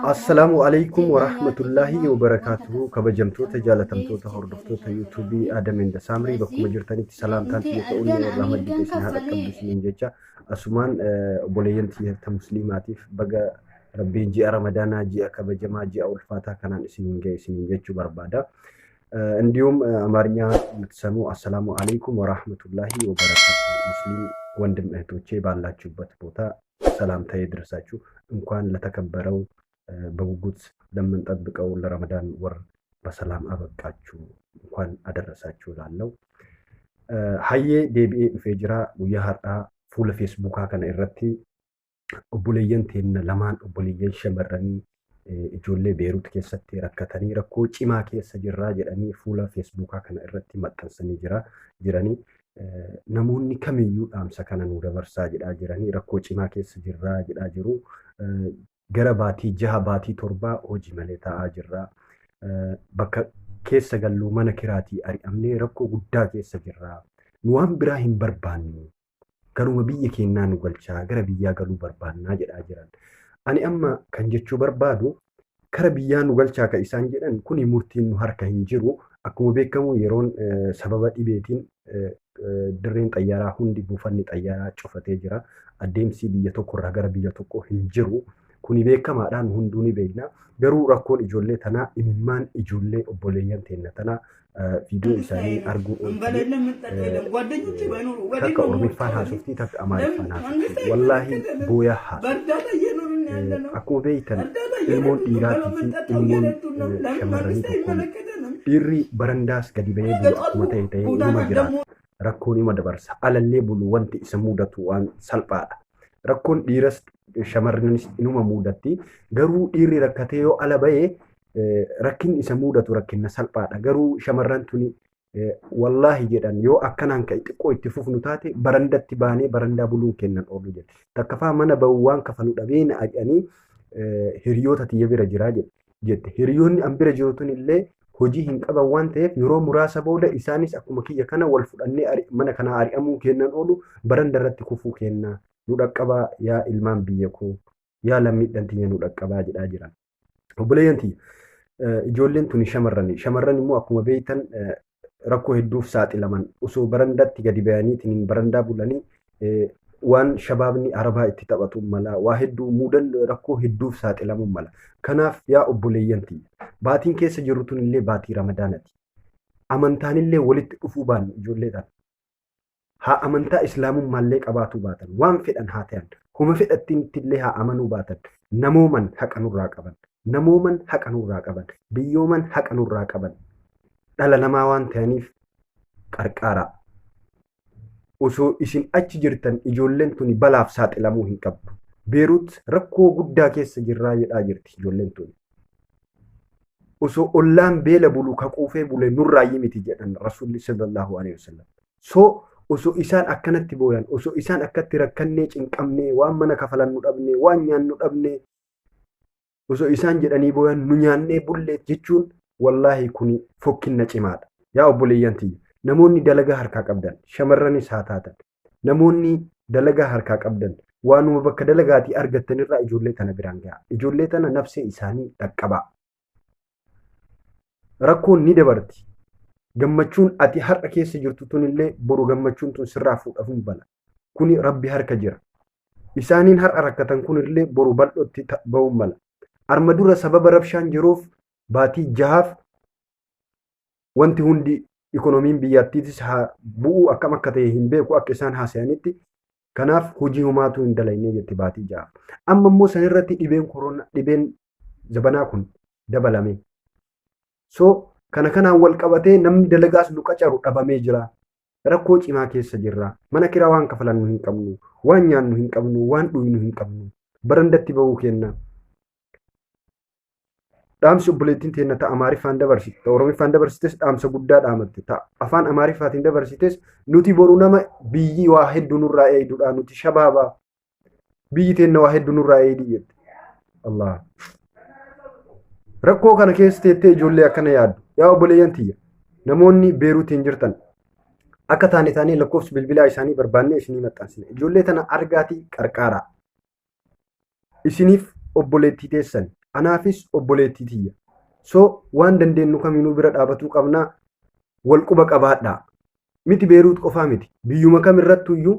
Assalamu alaikum warahmatullahi wabarakatuh. Kabajamtoota jaalatamtoota hordoftoota YouTube Adam and Samri bakkuma jirtanitti salaamtaan tiyya ta'uun warra maddii isin haadha qabdu isiniin jecha asumaan obboleeyyan tiyya muslimaatiif baga rabbiin ji'a Ramadaanaa ji'a kabajamaa ji'a ulfaataa kanaan isiniin ga'e isiniin jechuu barbaada. እንዲሁም አማርኛ የምትሰሙ አሰላሙ አለይኩም ወራህመቱላሂ ወበረካቱ። ሙስሊም ወንድም እህቶቼ ባላችሁበት ቦታ ሰላምታ ይድረሳችሁ። እንኳን ለተከበረው በጉጉት ለምንጠብቀው ለረመዳን ወር በሰላም አበቃችሁ፣ እንኳን አደረሳችሁ ላለው ሀዬ ዴቢኤ ፌጅራ ጉያሃራ ፉል ፌስቡካ ከነ ኢረቲ ኦቡሌየን ቴነ ለማን ኦቡሌየን ሸመረኒ ijoollee Beerut keessatti rakkatanii rakkoo cimaa keessa jirraa jedhanii fuula Feesbuukaa kana irratti maxxansanii jiranii namoonni kamiyyuu dhaamsa kana nu dabarsaa jedhaa jiranii rakkoo cimaa keessa jirraa jedhaa jiru. Gara baatii 6 baatii 7 hojii malee taa'aa jirraa, bakka keessa galluu mana kiraatii ari'amnee rakkoo guddaa keessa jirraa, nu waan biraa hin barbaannu, garuma biyya keenyaa nu galchaa gara biyyaa galuu barbaannaa jedhaa jiran. Ani amma kan jechuu barbaadu kara biyyaa nu galchaa ka isaan jedhan kuni murtiin nu harka hin jiru. Akkuma beekamu yeroon sababa dhibeetiin dirreen xayyaaraa hundi buufanni xayyaaraa cufatee jira. Adeemsi biyya tokkorraa gara biyya tokko hin jiru. Kuni beekamaadhaan hunduu ni beekna. Garuu rakkoon ijoollee tanaa imimmaan ijoollee obboleeyyan teenna tanaa viidiyoo isaanii arguu takka Oromiffaan haasoftii takka Amaariffaan haasoftii wallaahi booyaa haasoftii. Akkuma beektan ilmoon dhiiraatii fi ilmoon shamarranii tokkoon dhiirri barandaas gadi bahee bulu akkuma ta'e inuma jiraata. Rakkoon ima dabarsa. Alallee bulu wanti isa mudatu waan salphaadha. Rakkoon dhiiras shamarranis inuma mudatti. Garuu dhiirri rakkatee yoo ala bahee rakkin isa mudatu rakkinna salphaadha. Garuu shamarran tuni wallaahi jedhan yoo akkanaan ka xiqqoo itti fufnu taate barandatti baanee barandaa buluun kennan oolu jedhe. Takkafaa mana ba'u waan kafalu dhabee na ari'anii hiriyoota tiyya bira jiraa jette. Hiriyoonni an bira jirutun illee hojii hin qaban waan ta'eef yeroo muraasa booda isaanis akkuma kiyya kana wal fudhannee mana kana ari'amuu kennan oolu baranda irratti kufuu kenna. Nu dhaqqabaa yaa ilmaan biyya koo yaa lammiidhaan tiyya nu dhaqqabaa jedhaa jiran. Obboleeyyan tiyya ijoolleen tuni shamarrani. Shamarran immoo akkuma beektan rakkoo hedduuf saaxilaman osoo barandatti gadi bayaniitiin barandaa bulanii waan shabaabni arabaa itti taphatu mala waa hedduu muudan rakkoo hedduuf saaxilamu mala. Kanaaf yaa obboleeyyan tiyya baatiin keessa jirutun illee baatii Ramadaanati. Amantaan illee walitti dhufuu baan ijoolleedhaan. Haa amantaa islaamummaallee qabaatu baatan waan fedhan haa ta'an huma fedhattiitti illee haa amanuu baatan namooman haqa nurraa qaban, namooman haqa nurraa qaban, biyyooman haqa nurraa qaban. Dhala namaa waan ta'aniif qarqaaraa. Osoo isin achi jirtan ijoolleen tuni balaaf saaxilamuu hin qabdu. Beerut rakkoo guddaa keessa jirraa jedhaa jirti ijoolleen tuni. Osoo ollaan beela bulu ka quufee bule nurraayyii miti jedhan Rasuulli sallallahu alaihi wasallam. So osoo isaan akkanatti booyan, osoo isaan akkatti rakkannee cinqamnee waan mana kafalan nu dhabnee waan nyaannu dhabnee osoo isaan jedhanii booyan nu nyaannee bullee jechuun wallaahi kuni fokkinna cimaadha. Yaa obboleeyyan tiyya namoonni dalagaa harkaa qabdan shamarranis haa taatan namoonni dalagaa harkaa qabdan waanuma bakka dalagaatii argattanirraa ijoollee tana biraan ga'a. Ijoollee tana nafsee isaanii dhaqqabaa. Rakkoon ni dabarti. Gammachuun ati har'a keessa jirtu tunillee boru gammachuun tun sirraa fuudhafuun bala. Kuni rabbi harka jira. Isaaniin har'a rakkatan kunillee boru bal'ootti ba'uun mala. Arma dura sababa rabshaan jiruuf baatii 6 wanti hundi ikoonomiin biyyattiitis haa bu'uu akkam akka ta'e hin beeku akka isaan haasa'anitti. Kanaaf hojii humaatu hin dalagne jetti baatii 6. Amma immoo sanirratti dhibeen zabanaa kun dabalame. So kana kanaan wal qabatee namni dalagaas nu qacaru dhabamee jira. Rakkoo cimaa keessa jirra. Mana kiraa waan kafalannu hin qabnu, waan nyaannu hin qabnu, waan dhuynu hin qabnu. Barandatti ba'uu kenna. Dhaamsi obboleettiin teenna ta'a Amaariffaan dabarsite, ta'a Oromiffaan dabarsites dhaamsa guddaa dhaamatte, ta'a afaan Amaariffaatiin dabarsites nuti boru nama biyyi waa hedduu nurraa eeydudha. Nuti shabaabaa biyyi teenna waa hedduu nurraa eeydi jette. Allah. Rakkoo kana keessa teettee ijoollee akkana yaaddu. Yaa obboleeyyan tiyya namoonni Beeruutiin jirtan akka taane taanee lakkoofsa bilbilaa isaanii barbaannee isinii maxxansine. Ijoollee tana argaatii qarqaaraa. isiniif obboleettii teessan anaafis obboleettii tiyya so waan dandeenyu kamiinuu bira dhaabatuu qabnaa wal quba qabaadhaa miti Beeruut qofaa miti biyyuma kamirrattu iyyuu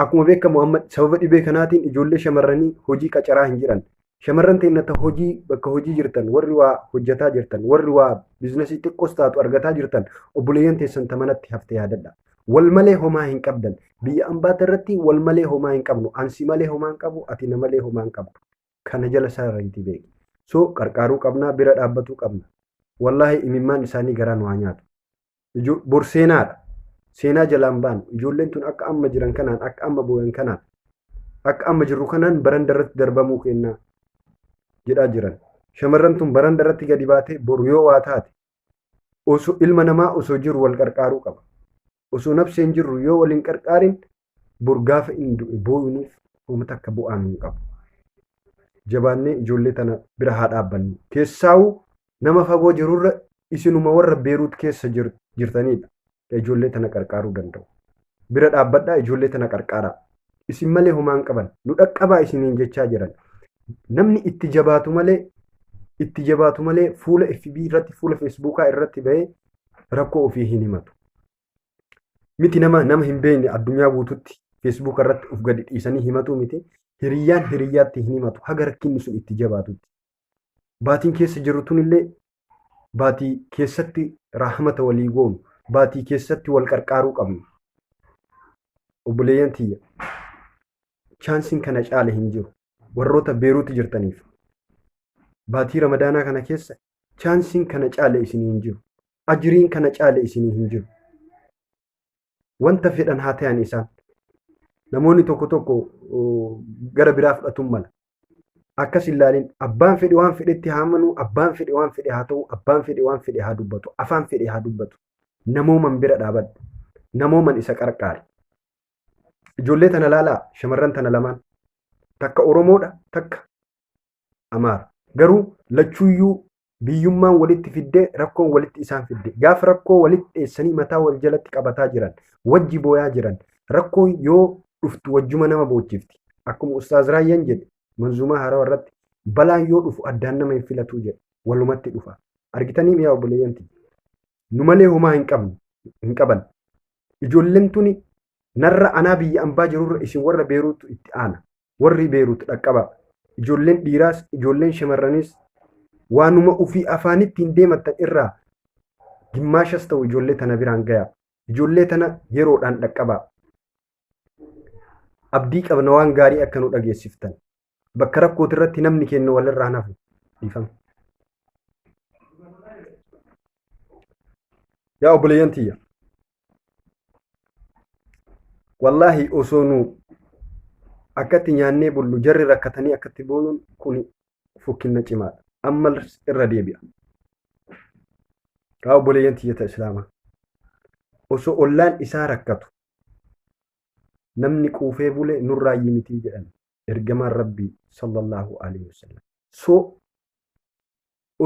akkuma beekamu amma sababa dhibee kanaatiin ijoollee shamarranii hojii qacaraa hin jiran shamarran teennata hojii bakka hojii jirtan warri waa hojjetaa jirtan warri waa biizinasii xiqqoos taatu argataa jirtan obboleeyyan teessan tamanatti haftee yaadadha wal malee homaa hin qabdan biyya ambaata irratti wal malee homaa hin qabnu ansi malee homaa hin qabu ati na malee homaa hin qabdu kana jala sarariitii beeki so qarqaaruu qabnaa bira dhaabbatuu qabna wallaahi imimmaan isaanii garaan waa nyaatu borseenaadha seenaa jalaan baan ijoolleen tun akka amma jiran kanaan akka amma booyan kanaan akka amma jirru kanaan baranda irratti darbamuu kennaa jedhaa jiran shamarran tun baranda irratti gadi baatee boru yoo waa taate osoo ilma namaa osoo jiru wal qarqaaruu qaba osoo nafseen jirru yoo wal hin qarqaarin bor gaafa inni du'e booyuniif uummata akka bu'aan hin qabu jabaannee ijoollee tana bira haa dhaabbannu keessaa'uu nama fagoo jirurra isinuma warra Beeruut keessa jirtanidha ijoollee tana qarqaaruu danda'u bira dhaabbadhaa ijoollee tana qarqaaraa isin malee homaan qaban nu dhaqqabaa isiniin jechaa jiran namni itti jabaatu malee fuula FB irratti fuula Facebookaa irratti ba'ee rakkoo ofii hin himatu miti nama hin beekne addunyaa guututti Facebook irratti uf gadi dhiisanii himatu miti hiriyyaan hiriyyaatti hin himatu haga rakkinni sun itti jabaatutti baatiin keessa jiru tunillee baatii keessatti rahmata walii goonu baatii keessatti wal qarqaaruu qabnu obboleeyyan tiyya chaansiin kana caale hin jiru warroota Beeruut jirtaniif baatii ramadaanaa kana keessa chaansiin kana caale isinii hin jiru ajiriin kana caale isinii hin jiru wanta fedhan haa ta'an isaan namoonni tokko gara biraa fudhatuun mala akkas ilaalin abbaan fedhe waan fedhetti haa amanu abbaan fedhe waan fedhe haa ta'u abbaan fedhe waan fedhe haa dubbatu afaan fedhe haa dubbatu namooman bira dhaabadhu namooman isa qarqaari ijoollee tana laalaa shamarran tana lamaan takka Oromoodha takka Amaara garuu lachuuyyuu biyyummaan walitti fiddee rakkoon walitti isaan fidde gaafa rakkoo walitti dheessanii mataa wal jalatti qabataa jiran wajji booyaa jiran rakkoon yoo dhuftu wajjuma nama boochifti akkuma ustaaz Raayyaan jedhe manzuumaa haarawaa irratti balaan yoo dhufu addaan nama hin filatuu jedhe walumatti dhufa argitanii miyaa obboleeyyanti nu malee homaa hin qaban ijoolleen tuni narra anaa biyya ambaa jirurra isin warra Beeruut itti aana warri Beeruut dhaqqaba ijoolleen dhiiraas ijoolleen shamarranis waanuma ufii afaanitti hin deematan irraa gimmaashas ta'u ijoollee tana biraan gaya ijoollee tana yeroodhaan dhaqqaba abdii qabna waan gaarii akka nu dhageessiftan bakka rakkooti irratti namni kennu walirraa nafu dhiifama yaa obboleeyyan tiyya wallaahi osoo nu akkatti nyaannee bullu jarri rakkatanii akkatti booyuun kun fokkinna cimaadha amma irra deebi'a yaa obboleeyyan tiyya islaamaa osoo ollaan isaa rakkatu namni quufee bule nurraa yimitii jedhan ergamaan rabbii sallallahu alaihi wasallam so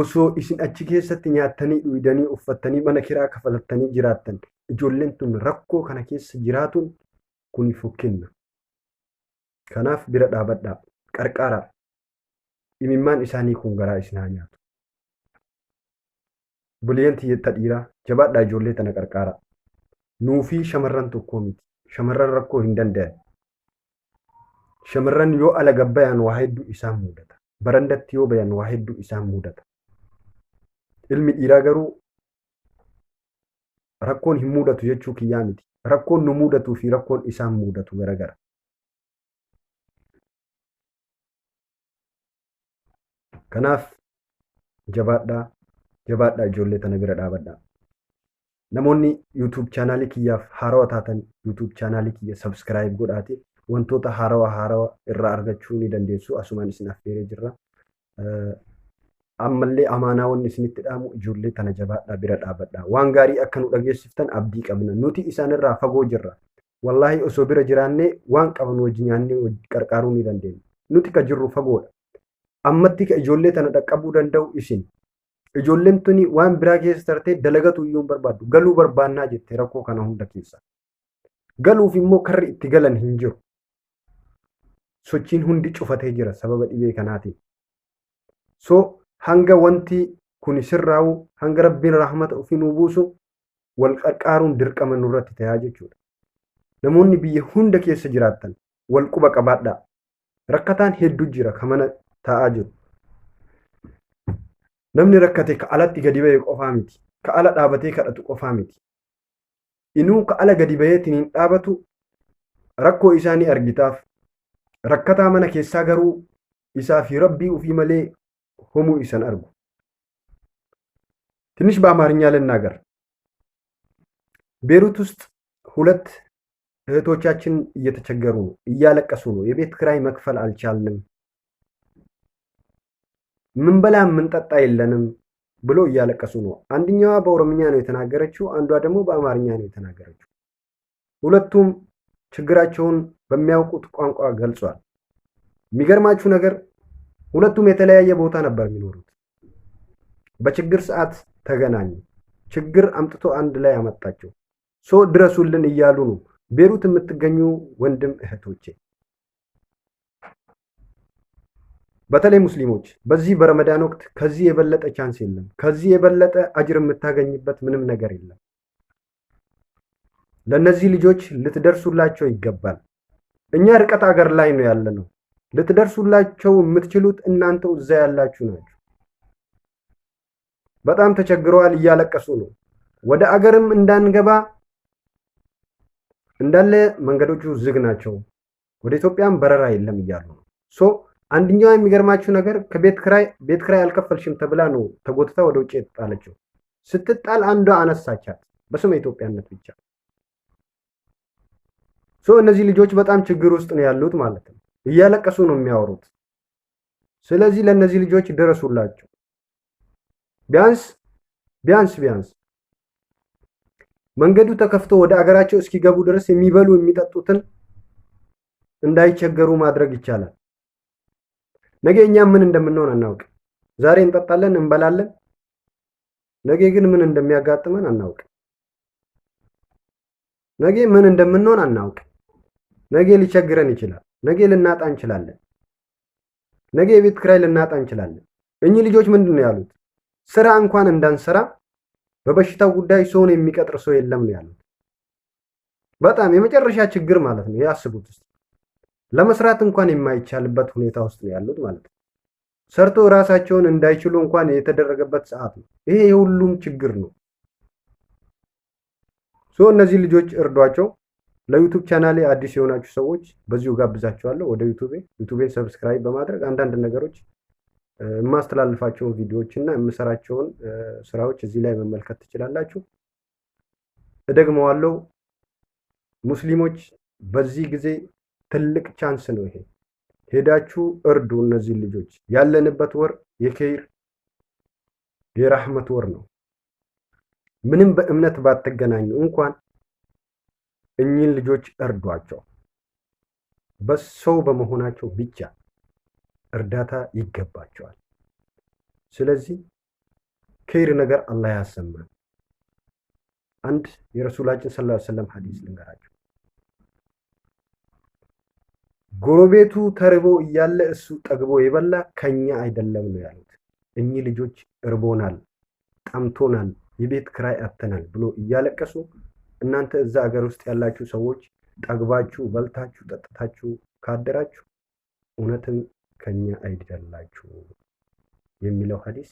osoo isin achi keessatti nyaattanii dhuydanii uffattanii mana kiraa kafalattanii jiraattan ijoolleen tun rakkoo kana keessa jiraatuun kun fokkinna kanaaf bira dhaabadhaa qarqaaraa imimmaan isaanii kun garaa isin haa nyaatu buleen tiyyetta dhiiraa jabaadhaa ijoollee tana qarqaaraa nuufii shamarran tokkoo miti shamarran rakkoo hin danda'an shamarran yoo ala gabbayaan waa hedduu isaan mudata barandatti yoo bayan waa hedduu isaan mudata ilmi dhiiraa garuu rakkoon hin mudatu jechuu kiyyaa miti rakkoon nu mudatuu fi rakkoon isaan mudatu garagara kanaaf jabaadhaa ijoollee tana bira dhaabadhaa namoonni YouTube chaanaalii kiyyaaf haarawaa taatan YouTube chaanaalii kiyya subscribe godhaate wantoota haarawaa irraa argachuu ni dandeessu asumaan isin affeeree jirra ammallee amaanaa wanni isinitti dhaamu ijoollee tana jabaadhaa bira dhaabadhaa waan gaarii akka nu dhageessiftan abdii qabna nuti isaanirraa fagoo jirra wallaahi osoo bira jiraannee waan qaban wajji nyaannee qarqaaruu ni dandeenya nuti ka jirru fagoodha ammatti ka ijoollee tana dhaqqabuu danda'u isin ijoolleen tuni waan biraa keessa tartee dalagatu iyyuu barbaadu galuu barbaannaa jette rakkoo kana hunda keessa galuuf immoo karri itti galan hin jiru sochiin hundi cufatee jira sababa dhibee kanaatiin. So hanga wanti kun sirraa'u hanga rabbiin rahmata ofii nuu buusu wal qarqaaruun dirqama nurratti ta'aa jechuudha. Namoonni biyya hunda keessa jiraattan wal quba qabaadhaa. Rakkataan hedduu jira kan mana taa'aa jiru. Namni rakkate ka alatti gadi ba'e qofaa miti. Ka ala dhaabatee kadhatu qofaa miti. Inuu ka ala gadi ba'eetiin hin dhaabatu rakkoo isaanii argitaaf. Rakkataa mana keessaa garuu isaa fi rabbii ofii malee homuu isan argu. ትንሽ በአማርኛ ልናገር። ቤሩት ውስጥ ሁለት እህቶቻችን እየተቸገሩ ነው፣ እያለቀሱ ነው። የቤት ክራይ መክፈል አልቻልንም፣ ምን በላ ምን ጠጣ የለንም ብሎ እያለቀሱ ነው። አንደኛዋ በኦሮምኛ ነው የተናገረችው፣ አንዷ ደግሞ በአማርኛ ነው የተናገረችው። ሁለቱም ችግራቸውን በሚያውቁት ቋንቋ ገልጿል። የሚገርማችሁ ነገር ሁለቱም የተለያየ ቦታ ነበር የሚኖሩት። በችግር ሰዓት ተገናኙ። ችግር አምጥቶ አንድ ላይ አመጣቸው። ሶ ድረሱልን እያሉ ነው ቤሩት የምትገኙ ወንድም እህቶቼ። በተለይ ሙስሊሞች በዚህ በረመዳን ወቅት ከዚህ የበለጠ ቻንስ የለም። ከዚህ የበለጠ አጅር የምታገኝበት ምንም ነገር የለም። ለነዚህ ልጆች ልትደርሱላቸው ይገባል። እኛ ርቀት ሀገር ላይ ነው ያለነው። ልትደርሱላቸው የምትችሉት እናንተው እዛ ያላችሁ ናችሁ። በጣም ተቸግረዋል፣ እያለቀሱ ነው። ወደ አገርም እንዳንገባ እንዳለ መንገዶቹ ዝግ ናቸው። ወደ ኢትዮጵያም በረራ የለም እያሉ ነው። ሶ አንደኛው የሚገርማችሁ ነገር ቤት ክራይ አልከፈልሽም ተብላ ነው ተጎትታ ወደ ውጭ የተጣለችው። ስትጣል አንዷ አነሳቻት በስመ ኢትዮጵያነት ብቻ። ሶ እነዚህ ልጆች በጣም ችግር ውስጥ ነው ያሉት ማለት ነው። እያለቀሱ ነው የሚያወሩት። ስለዚህ ለነዚህ ልጆች ድረሱላቸው። ቢያንስ መንገዱ ተከፍቶ ወደ አገራቸው እስኪገቡ ድረስ የሚበሉ የሚጠጡትን እንዳይቸገሩ ማድረግ ይቻላል። ነገ እኛ ምን እንደምንሆን አናውቅ። ዛሬ እንጠጣለን፣ እንበላለን። ነገ ግን ምን እንደሚያጋጥመን አናውቅ። ነገ ምን እንደምንሆን አናውቅ። ነገ ሊቸግረን ይችላል። ነገ ልናጣ እንችላለን። ነገ የቤት ክራይ ልናጣ እንችላለን። እኚህ ልጆች ምንድን ነው ያሉት? ስራ እንኳን እንዳንሰራ በበሽታው ጉዳይ ሰውን የሚቀጥር ሰው የለም ነው ያሉት። በጣም የመጨረሻ ችግር ማለት ነው። ያስቡት። ለመስራት እንኳን የማይቻልበት ሁኔታ ውስጥ ነው ያሉት ማለት ነው። ሰርቶ ራሳቸውን እንዳይችሉ እንኳን የተደረገበት ሰዓት ነው። ይሄ የሁሉም ችግር ነው። እነዚህ ልጆች እርዷቸው። ለዩቲዩብ ቻናሌ አዲስ የሆናችሁ ሰዎች በዚሁ ጋብዛችኋለሁ። ወደ ዩቲዩቤን ሰብስክራይብ በማድረግ አንዳንድ ነገሮች የማስተላልፋቸውን ቪዲዮዎች እና የምሰራቸውን ስራዎች እዚህ ላይ መመልከት ትችላላችሁ። እደግመዋለሁ፣ ሙስሊሞች በዚህ ጊዜ ትልቅ ቻንስ ነው ይሄ። ሄዳችሁ እርዱ እነዚህ ልጆች። ያለንበት ወር የኸይር የራህመት ወር ነው። ምንም በእምነት ባትገናኙ እንኳን እኚህን ልጆች እርዷቸው። በሰው በመሆናቸው ብቻ እርዳታ ይገባቸዋል። ስለዚህ ኸይር ነገር አላህ ያሰማን። አንድ የረሱላችን ሰለላሁ ዐለይሂ ወሰለም ሐዲስ ልንገራችሁ። ጎረቤቱ ተርቦ እያለ እሱ ጠግቦ የበላ ከኛ አይደለም ነው ያሉት። እኚህ ልጆች እርቦናል፣ ጠምቶናል፣ የቤት ክራይ አጥተናል ብሎ እያለቀሱ እናንተ እዛ ሀገር ውስጥ ያላችሁ ሰዎች ጠግባችሁ በልታችሁ ጠጥታችሁ ካደራችሁ እውነትም ከኛ አይደላችሁ የሚለው ሐዲስ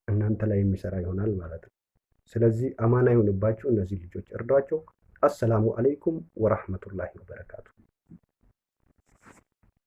እናንተ ላይ የሚሰራ ይሆናል ማለት ነው። ስለዚህ አማና ይሁንባችሁ። እነዚህ ልጆች እርዷቸው። አሰላሙ አለይኩም ወራህመቱላሂ ወበረካቱ።